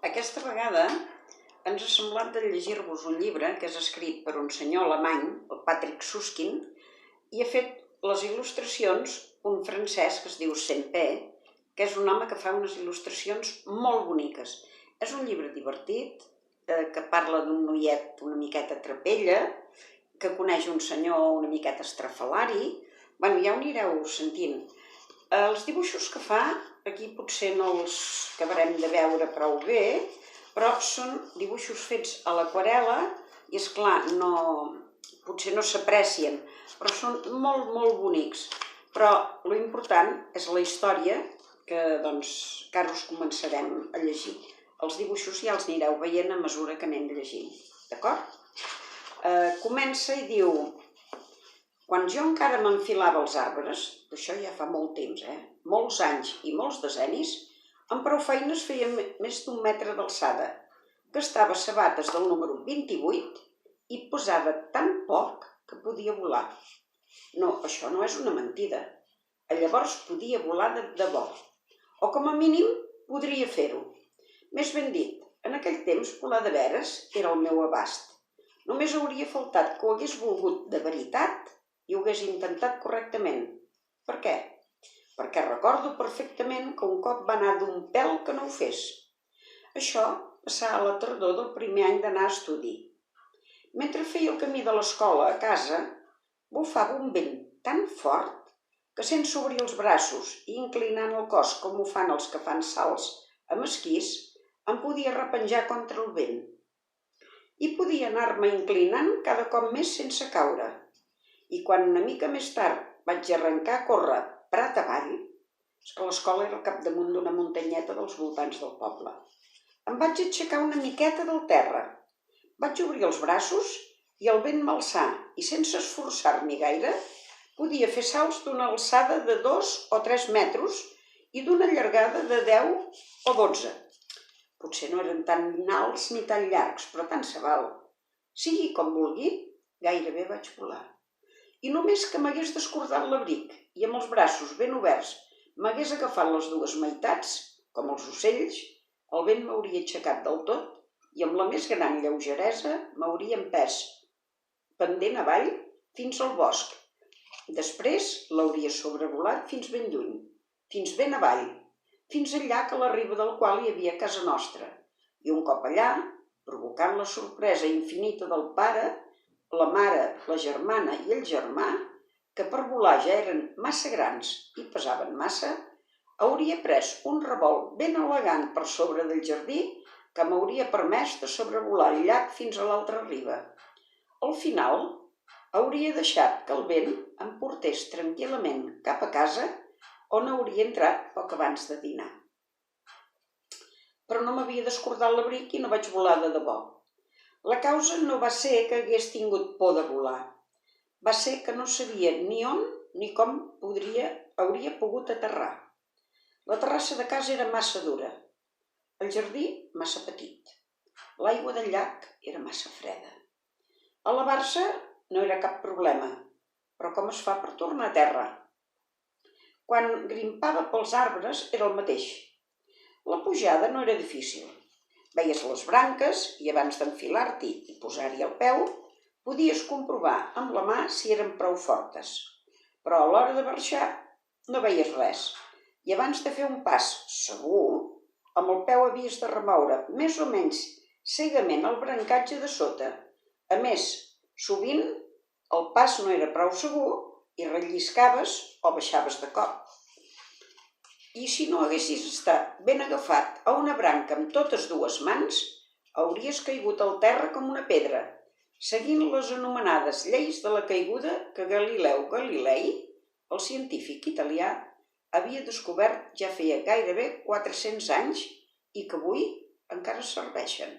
Aquesta vegada ens ha semblat de llegir-vos un llibre que és escrit per un senyor alemany, el Patrick Suskind, i ha fet les il·lustracions un francès que es diu Sempé, que és un home que fa unes il·lustracions molt boniques. És un llibre divertit, que parla d'un noiet una miqueta trapella, que coneix un senyor una miqueta estrafalari. Ja ho anireu sentint. Els dibuixos que fa, aquí potser no els acabarem de veure prou bé, però són dibuixos fets a l'aquarel·la i, esclar, potser no s'aprecien, però són molt, molt bonics. Però l'important és la història, que ara us començarem a llegir. Els dibuixos ja els anireu veient a mesura que anem llegint, d'acord? Comença i diu: quan jo encara m'enfilava als arbres, d'això ja fa molt temps, molts anys i molts decennis, amb prou feines feia més d'1 metre d'alçada, gastava sabates del número 28 i pesava tan poc que podia volar. No, això no és una mentida. Llavors podia volar de debò, o com a mínim podria fer-ho. Més ben dit, en aquell temps volar de veres era el meu abast. Només hauria faltat que ho hagués volgut de veritat i ho hagués intentat correctament. Per què? Perquè recordo perfectament que un cop va anar d'un pèl que no ho fes. Això passava a la tardor del primer any d'anar a estudi. Mentre feia el camí de l'escola a casa, bufava un vent tan fort que, sense obrir els braços i inclinant el cos com ho fan els que fan salts amb esquís, em podia repenjar contra el vent. I podia anar-me inclinant cada cop més sense caure. I quan una mica més tard vaig arrencar a córrer prat avall, és que l'escola era al capdamunt d'una muntanyeta dels voltants del poble, em vaig aixecar una miqueta del terra. Vaig obrir els braços i el vent m'alçà i, sense esforçar-m'hi gaire, podia fer salts d'una alçada de 2 o 3 metres i d'una llargada de 10 o 12. Potser no eren tan alts ni tan llargs, però tant se val. Sigui com vulgui, gairebé vaig volar. I només que m'hagués descordat l'abric i amb els braços ben oberts m'hagués agafat les dues meitats, com els ocells, el vent m'hauria aixecat del tot i amb la més gran lleugeresa m'hauria empès pendent avall fins al bosc. Després l'hauria sobrevolat fins ben lluny, fins ben avall, fins al llac a la riba del qual hi havia casa nostra. I un cop allà, provocant la sorpresa infinita del pare, la mare, la germana i el germà, que per volar ja eren massa grans i pesaven massa, hauria pres un revolt ben elegant per sobre del jardí que m'hauria permès de sobrevolar el llac fins a l'altra riba. Al final, hauria deixat que el vent em portés tranquil·lament cap a casa, on hauria entrat poc abans de dinar. Però no m'havia descordat l'abric i no vaig volar de debò. La causa no va ser que hagués tingut por de volar. Va ser que no sabia ni on ni com hauria pogut aterrar. La terrassa de casa era massa dura, el jardí massa petit, l'aigua del llac era massa freda. Elevar-se no era cap problema, però com es fa per tornar a terra? Quan grimpava pels arbres era el mateix. La pujada no era difícil. Veies les branques i abans d'enfilar-t'hi i posar-hi el peu, podies comprovar amb la mà si eren prou fortes. Però a l'hora de marxar no veies res i abans de fer un pas segur, amb el peu havies de remoure més o menys cegament el brancatge de sota. A més, sovint el pas no era prou segur i relliscaves o baixaves de cop. I si no haguessis estat ben agafat a una branca amb totes dues mans, hauries caigut al terra com una pedra, seguint les anomenades lleis de la caiguda que Galileu Galilei, el científic italià, havia descobert ja feia gairebé 400 anys i que avui encara serveixen.